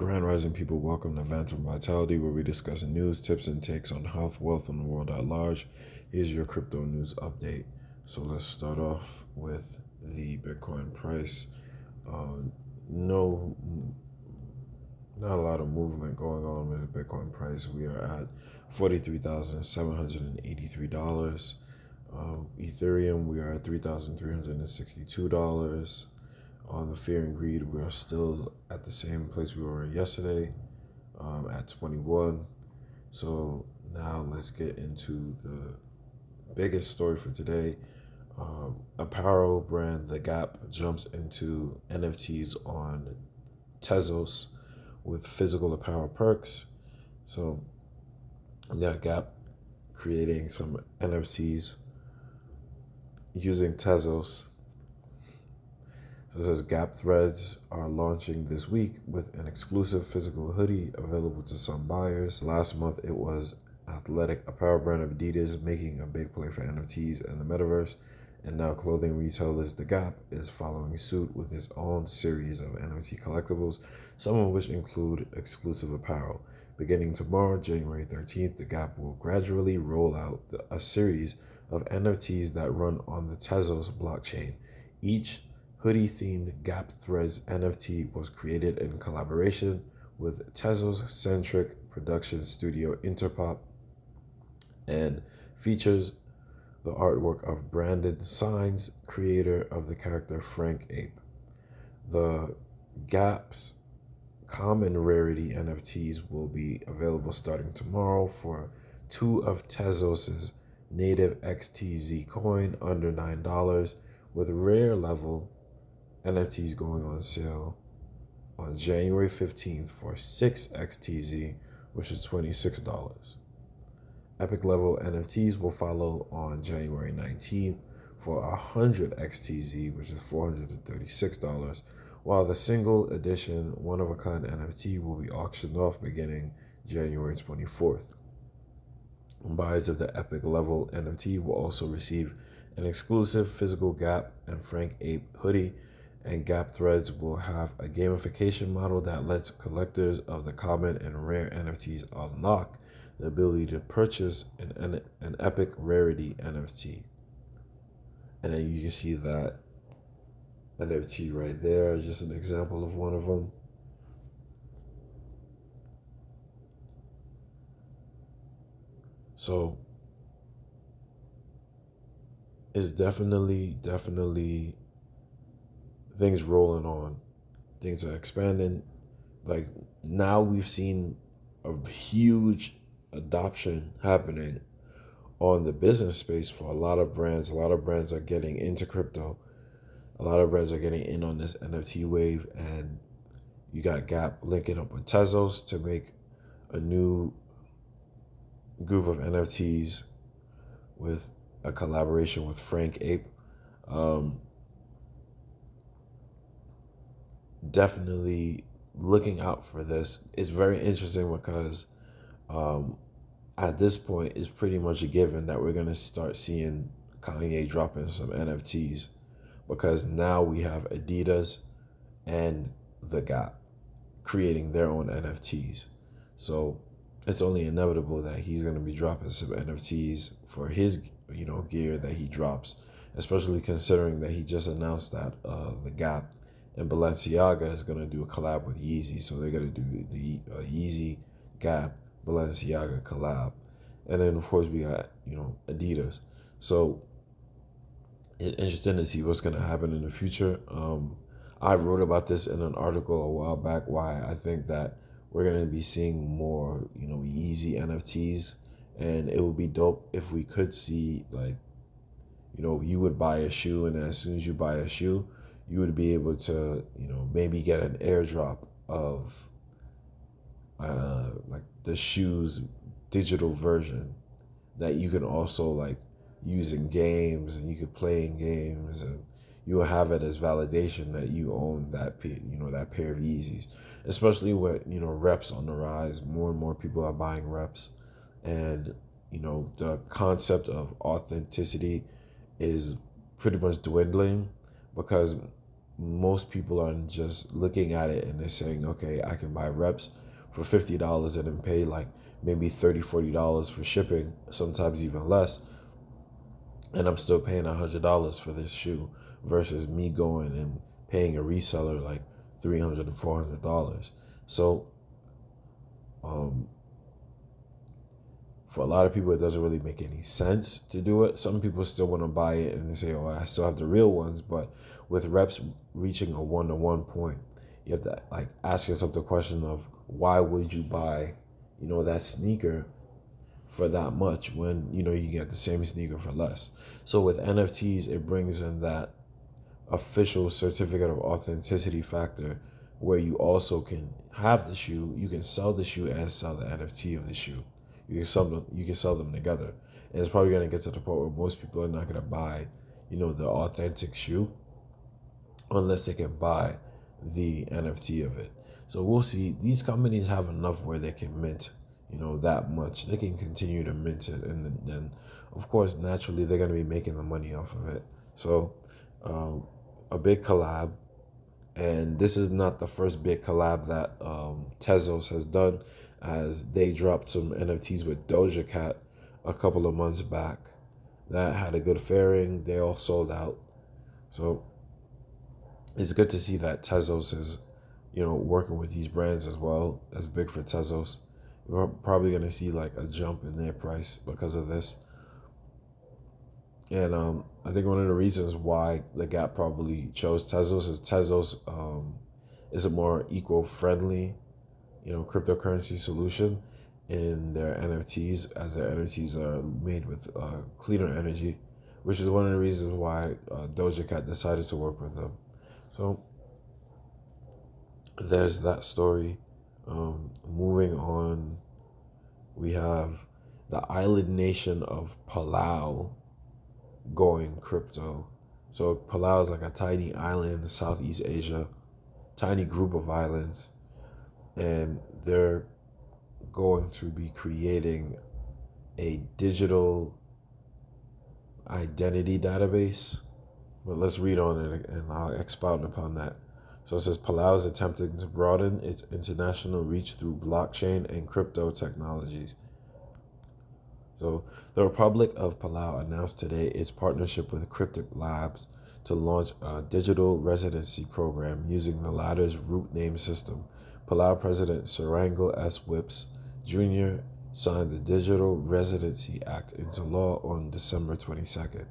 Grand Rising people, welcome to Vantum Vitality, where we discuss news, tips, and takes on health, wealth, and the world at large. Here's your crypto news update. So let's start off with the Bitcoin price. No, not a lot of movement going on with the Bitcoin price. We are at $43,783. Ethereum, we are at $3,362. On the fear and greed, we are still at the same place we were yesterday, at 21. So now let's get into the biggest story for today. Apparel brand The Gap jumps into NFTs on Tezos with physical apparel perks. So we got Gap creating some NFTs using Tezos. So it says Gap Threads are launching this week with an exclusive physical hoodie available to some buyers. Last month, it was athletic apparel brand Adidas making a big play for NFTs and the metaverse. And now clothing retailers The Gap is following suit with its own series of NFT collectibles, some of which include exclusive apparel. Beginning tomorrow, January 13th, The Gap will gradually roll out a series of NFTs that run on the Tezos blockchain. Each hoodie-themed Gap Threads NFT was created in collaboration with Tezos-centric production studio Interpop and features the artwork of branded signs, creator of the character Frank Ape. The Gap's common rarity NFTs will be available starting tomorrow for two of Tezos' native XTZ coin under $9, with rare level NFTs going on sale on January 15th for 6 XTZ, which is $26. Epic level NFTs will follow on January 19th for 100 XTZ, which is $436, while the single edition one-of-a-kind NFT will be auctioned off beginning January 24th. Buyers of the Epic level NFT will also receive an exclusive physical Gap and Frank Ape hoodie, and Gap Threads will have a gamification model that lets collectors of the common and rare NFTs unlock the ability to purchase an epic rarity NFT. And then you can see that NFT right there, just an example of one of them. So it's definitely things rolling on. Things are expanding. Like now we've seen a huge adoption happening on the business space for a lot of brands. A lot of brands are getting into crypto. A lot of brands are getting in on this NFT wave, and you got Gap linking up with Tezos to make a new group of NFTs with a collaboration with Frank Ape. Definitely looking out for this. It's very interesting because at this point, it's pretty much a given that we're going to start seeing Kanye dropping some NFTs, because now we have Adidas and The Gap creating their own NFTs. So it's only inevitable that he's going to be dropping some NFTs for his, gear that he drops, especially considering that he just announced that The Gap and Balenciaga is going to do a collab with Yeezy. So they're going to do the Yeezy Gap Balenciaga collab. And then, of course, we got, Adidas. So it's interesting to see what's going to happen in the future. I wrote about this in an article a while back, why I think that we're going to be seeing more, Yeezy NFTs. And it would be dope if we could see, like, you would buy a shoe, and as soon as you buy a shoe, you would be able to, maybe get an airdrop of like the shoe's digital version that you can also like use in games, and you could play in games, and you will have it as validation that you own that that pair of Yeezys. Especially with reps on the rise, more and more people are buying reps, and the concept of authenticity is pretty much dwindling, because most people are just looking at it and they're saying, okay, I can buy reps for $50 and then pay like maybe $30, $40 for shipping, sometimes even less, and I'm still paying $100 for this shoe versus me going and paying a reseller like $300 and $400. So for a lot of people, it doesn't really make any sense to do it. Some people still want to buy it and they say, oh, I still have the real ones. But with reps reaching a 1-to-1 point, you have to like ask yourself the question of why would you buy, that sneaker for that much when, you get the same sneaker for less. So with NFTs, it brings in that official certificate of authenticity factor where you also can have the shoe, you can sell the shoe and sell the NFT of the shoe. You can sell them together. And it's probably going to get to the point where most people are not going to buy, the authentic shoe unless they can buy the NFT of it. So we'll see. These companies have enough where they can mint, that much. They can continue to mint it. And then, of course, naturally, they're going to be making the money off of it. So a big collab. And this is not the first big collab that Tezos has done, as they dropped some NFTs with Doja Cat a couple of months back. That had a good faring. They all sold out. So it's good to see that Tezos is, working with these brands as well. That's big for Tezos. We're probably going to see like a jump in their price because of this. And I think one of the reasons why the Gap probably chose Tezos is Tezos is a more eco-friendly, cryptocurrency solution in their NFTs, as their NFTs are made with cleaner energy, which is one of the reasons why Doja Cat decided to work with them. So there's that story. Moving on, we have the island nation of Palau going crypto. So Palau is like a tiny island in Southeast Asia, tiny group of islands, and they're going to be creating a digital identity database. But let's read on it and I'll expound upon that. So it says Palau is attempting to broaden its international reach through blockchain and crypto technologies. So the Republic of Palau announced today its partnership with Cryptic Labs to launch a digital residency program using the latter's root name system. Palau President Surango S. Whips Jr. signed the Digital Residency Act into law on December 22nd.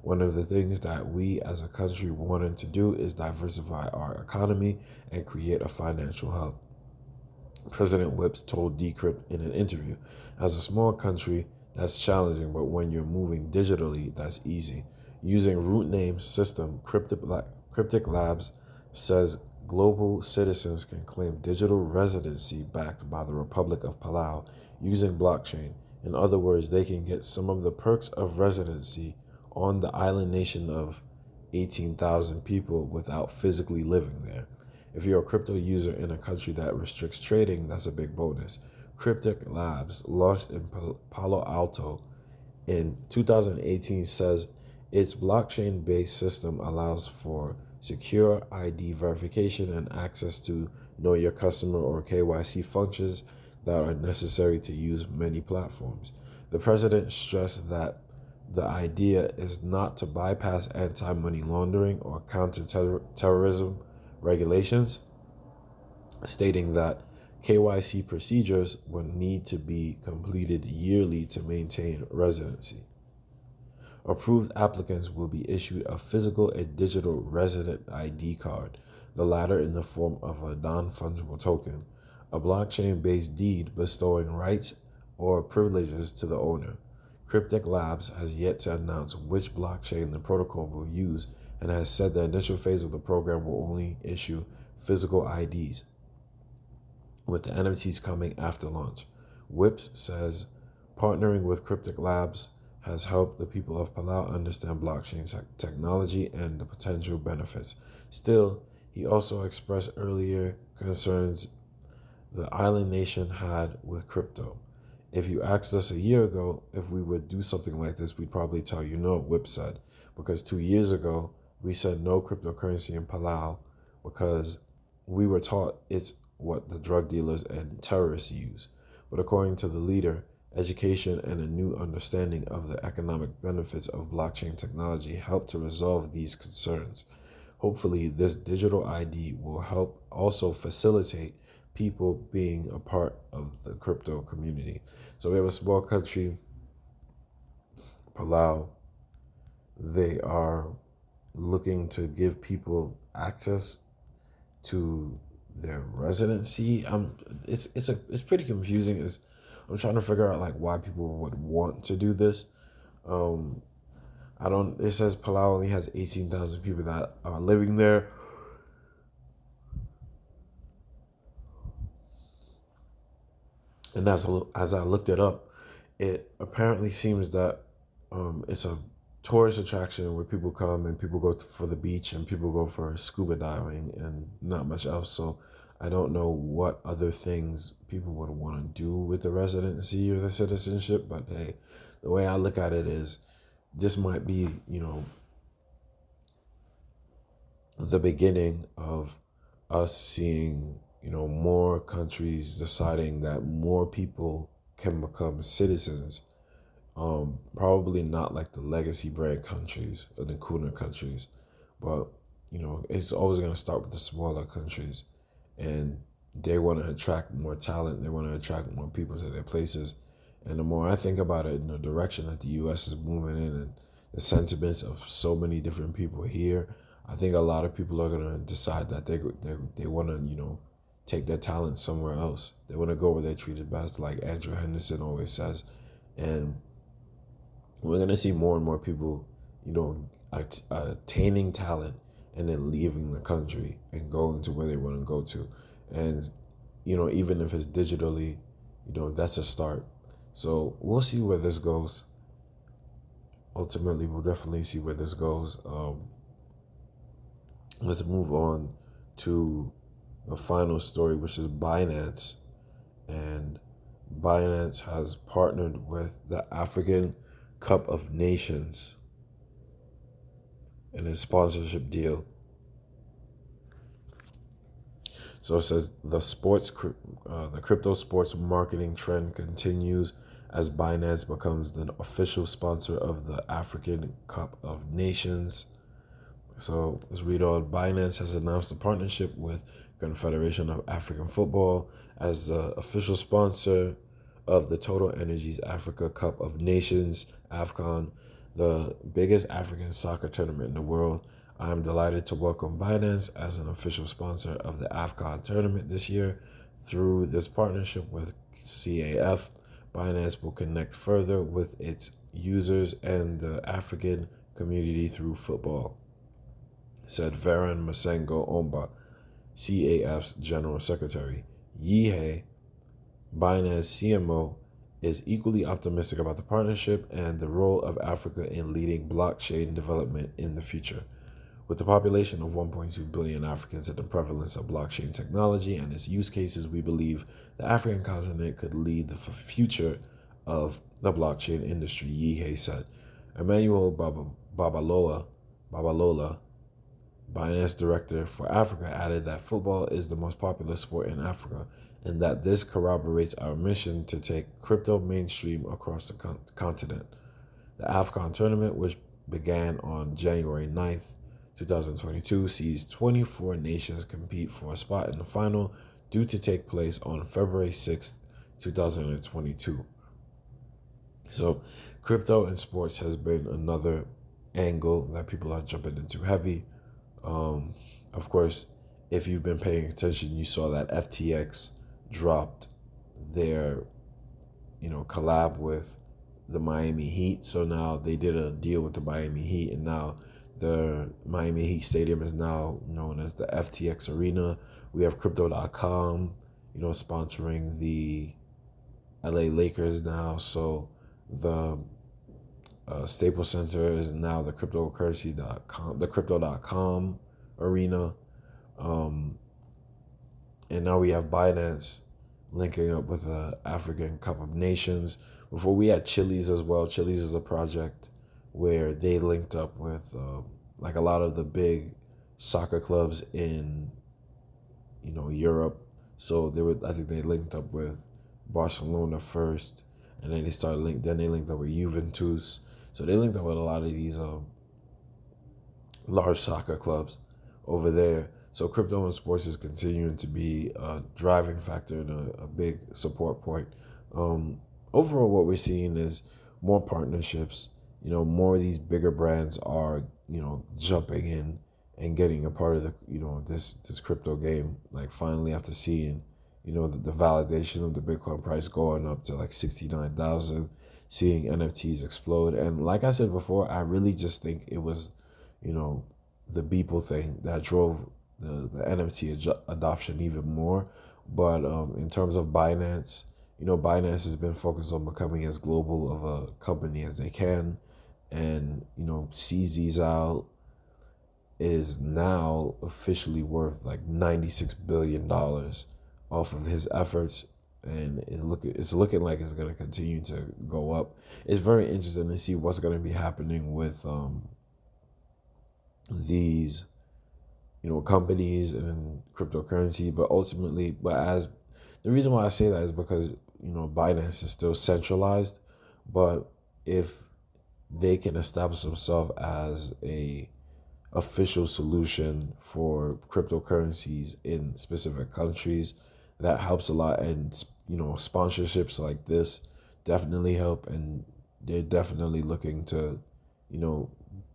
One of the things that we as a country wanted to do is diversify our economy and create a financial hub, President Whips told Decrypt in an interview. As a small country, that's challenging, but when you're moving digitally, that's easy. Using root name system, Cryptic Labs says global citizens can claim digital residency backed by the Republic of Palau using blockchain. In other words, they can get some of the perks of residency on the island nation of 18,000 people without physically living there. If you're a crypto user in a country that restricts trading, that's a big bonus. Cryptic Labs, launched in Palo Alto in 2018, says its blockchain-based system allows for secure ID verification and access to Know Your Customer or KYC functions that are necessary to use many platforms. The president stressed that the idea is not to bypass anti-money laundering or counter-terrorism regulations, stating that KYC procedures will need to be completed yearly to maintain residency. Approved applicants will be issued a physical and digital resident ID card, the latter in the form of a non-fungible token, a blockchain-based deed bestowing rights or privileges to the owner. Cryptic Labs has yet to announce which blockchain the protocol will use and has said the initial phase of the program will only issue physical IDs, with the NFTs coming after launch. Whips says partnering with Cryptic Labs has helped the people of Palau understand blockchain technology and the potential benefits. Still, he also expressed earlier concerns the island nation had with crypto. If you asked us a year ago if we would do something like this, we'd probably tell you no, Whip said, because 2 years ago, We said no cryptocurrency in Palau because we were taught it's what the drug dealers and terrorists use. But according to the leader, education and a new understanding of the economic benefits of blockchain technology help to resolve these concerns. Hopefully, this digital ID will help also facilitate people being a part of the crypto community. So we have a small country, Palau. They are looking to give people access to their residency. It's pretty confusing. I'm trying to figure out like why people would want to do this. I don't. It says Palau only has 18,000 people that are living there. And as I looked it up, it apparently seems that it's a tourist attraction where people come and people go for the beach and people go for scuba diving and not much else. So I don't know what other things people would want to do with the residency or the citizenship. But hey, the way I look at it is this might be, the beginning of us seeing, more countries deciding that more people can become citizens. Probably not like the legacy brand countries or the cooler countries, but it's always going to start with the smaller countries, and they want to attract more talent. They want to attract more people to their places. And the more I think about it in the direction that the U.S. is moving in and the sentiments of so many different people here, I think a lot of people are going to decide that they want to, take their talent somewhere else. They want to go where they're treated best, like Andrew Henderson always says. And we're going to see more and more people, attaining talent and then leaving the country and going to where they want to go to. And, even if it's digitally, that's a start. So we'll see where this goes. Ultimately, we'll definitely see where this goes. Let's move on to the final story, which is Binance. And Binance has partnered with the African Cup of Nations in a sponsorship deal. So it says the crypto sports marketing trend continues as Binance becomes the official sponsor of the African Cup of Nations. So let's read on. Binance has announced a partnership with Confederation of African Football as the official sponsor of the Total Energies Africa Cup of Nations, AFCON, the biggest African soccer tournament in the world. I am delighted to welcome Binance as an official sponsor of the AFCON tournament this year. Through this partnership with CAF, Binance will connect further with its users and the African community through football, said Varan Masengo Omba, CAF's General Secretary. Yihei, Binance CMO, is equally optimistic about the partnership and the role of Africa in leading blockchain development in the future. With the population of 1.2 billion Africans and the prevalence of blockchain technology and its use cases, we believe the African continent could lead the future of the blockchain industry, Yihei said. Emmanuel Babalola, Binance director for Africa, added that football is the most popular sport in Africa and that this corroborates our mission to take crypto mainstream across the continent. The AFCON tournament, which began on January 9th, 2022, sees 24 nations compete for a spot in the final, due to take place on February 6th, 2022. So crypto and sports has been another angle that people are jumping into heavy. Of course, if you've been paying attention, you saw that FTX dropped their, collab with the Miami Heat. So now they did a deal with the Miami Heat, and now the Miami Heat Stadium is now known as the FTX Arena. We have Crypto.com, sponsoring the LA Lakers now. So the Staples Center is now the cryptocurrency.com, the Crypto.com arena. And now we have Binance linking up with the African Cup of Nations. Before we had Chili's as well. Chili's is a project where they linked up with like a lot of the big soccer clubs in, Europe. So I think they linked up with Barcelona first, and then then they linked up with Juventus. So they linked up with a lot of these large soccer clubs over there. So crypto and sports is continuing to be a driving factor and a big support point. Overall, what we're seeing is more partnerships. More of these bigger brands are, jumping in and getting a part of the, this crypto game. Like finally, after seeing, the validation of the Bitcoin price going up to like 69,000, seeing NFTs explode, and like I said before, I really just think it was, the Beeple thing that drove the NFT adoption even more. But in terms of Binance, Binance has been focused on becoming as global of a company as they can, and CZ's out is now officially worth like $96 billion off of his efforts, and it's looking like it's going to continue to go up. It's very interesting to see what's going to be happening with these companies and cryptocurrency. But ultimately, as the reason why I say that is because Binance is still centralized, but if they can establish themselves as a official solution for cryptocurrencies in specific countries, that helps a lot. And sponsorships like this definitely help, and they're definitely looking to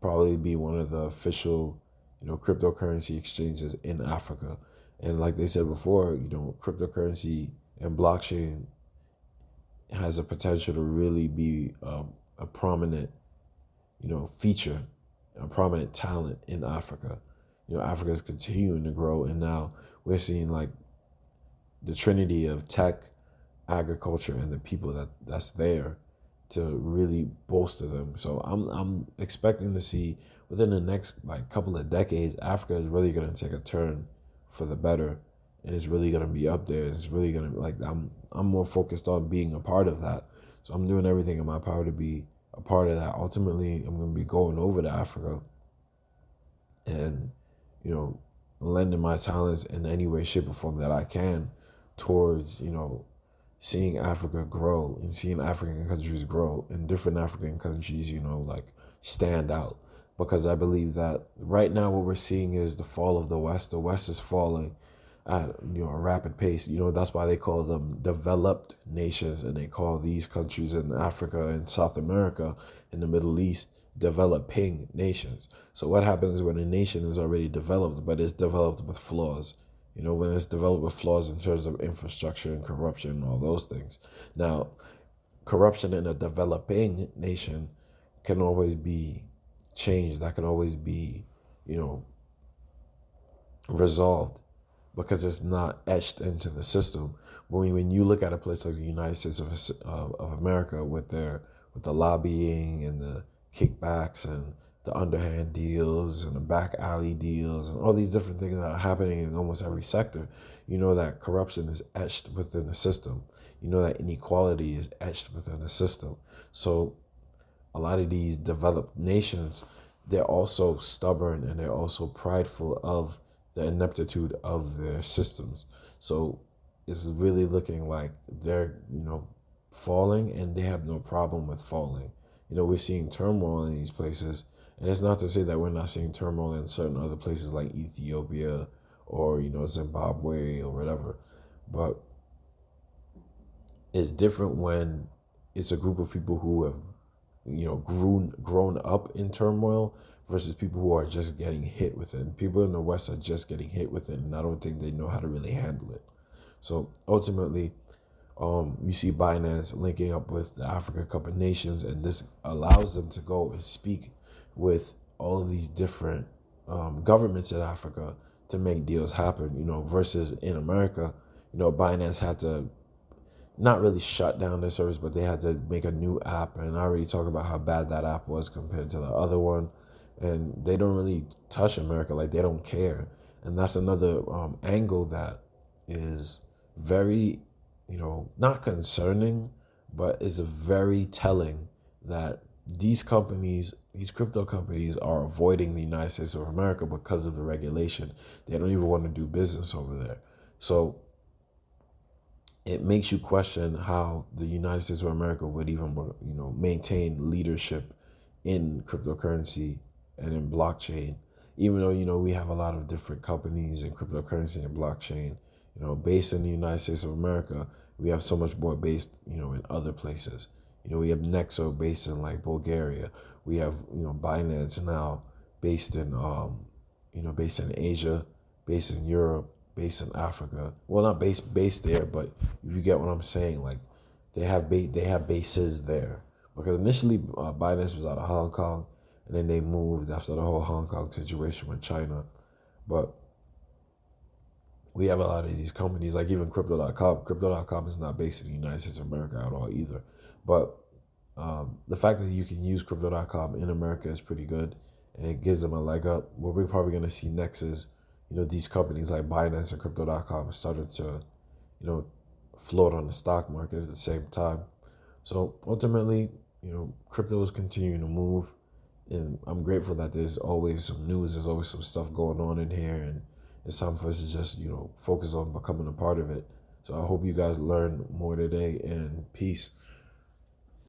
probably be one of the official cryptocurrency exchanges in Africa. And like they said before, cryptocurrency and blockchain has a potential to really be a prominent feature, a prominent talent in Africa. Africa is continuing to grow, and now we're seeing like the trinity of tech, agriculture, and the people that's there to really bolster them. So I'm expecting to see within the next like couple of decades, Africa is really going to take a turn for the better, and it's really going to be up there. It's really going to, like, I'm more focused on being a part of that. So I'm doing everything in my power to be a part of that. Ultimately, I'm going to be going over to Africa and, lending my talents in any way, shape, or form that I can towards, seeing Africa grow and seeing African countries grow, and different African countries, like stand out. Because I believe that right now what we're seeing is the fall of the West. The West is falling at a rapid pace. That's why they call them developed nations, and they call these countries in Africa and South America and the Middle East developing nations. So what happens when a nation is already developed, but it's developed with flaws? When it's developed with flaws in terms of infrastructure and corruption and all those things. Now, corruption in a developing nation can always be changed. That can always be, resolved, because it's not etched into the system. But when you look at a place like the United States of America with the lobbying and the kickbacks and the underhand deals and the back alley deals and all these different things that are happening in almost every sector, that corruption is etched within the system. That inequality is etched within the system. So a lot of these developed nations, they're also stubborn, and they're also prideful of the ineptitude of their systems. So it's really looking like they're, falling, and they have no problem with falling. We're seeing turmoil in these places, and it's not to say that we're not seeing turmoil in certain other places like Ethiopia or, Zimbabwe or whatever. But it's different when it's a group of people who have, grown up in turmoil versus people who are just getting hit with it. And people in the West are just getting hit with it, and I don't think they know how to really handle it. So ultimately, you see Binance linking up with the African Cup of Nations, and this allows them to go and speak with all of these different governments in Africa to make deals happen, versus in America, Binance had to not really shut down their service, but they had to make a new app. And I already talked about how bad that app was compared to the other one. And they don't really touch America, like they don't care. And that's another angle that is very, not concerning, but is very telling that these companies, these crypto companies, are avoiding the United States of America because of the regulation. They don't even want to do business over there. So it makes you question how the United States of America would even, maintain leadership in cryptocurrency and in blockchain, even though, we have a lot of different companies in cryptocurrency and blockchain, based in the United States of America. We have so much more based, in other places. We have Nexo based in like Bulgaria. We have, Binance now based in, based in Asia, based in Europe, based in Africa. Well, not based there, but if you get what I'm saying, like they have bases there. Because initially Binance was out of Hong Kong, and then they moved after the whole Hong Kong situation with China. But we have a lot of these companies, like even Crypto.com. Crypto.com is not based in the United States of America at all either. But the fact that you can use Crypto.com in America is pretty good, and it gives them a leg up. What we're probably going to see next is, these companies like Binance and Crypto.com started to, float on the stock market at the same time. So ultimately, crypto is continuing to move, and I'm grateful that there's always some news, there's always some stuff going on in here, and it's time for us to just, focus on becoming a part of it. So I hope you guys learn more today, and peace.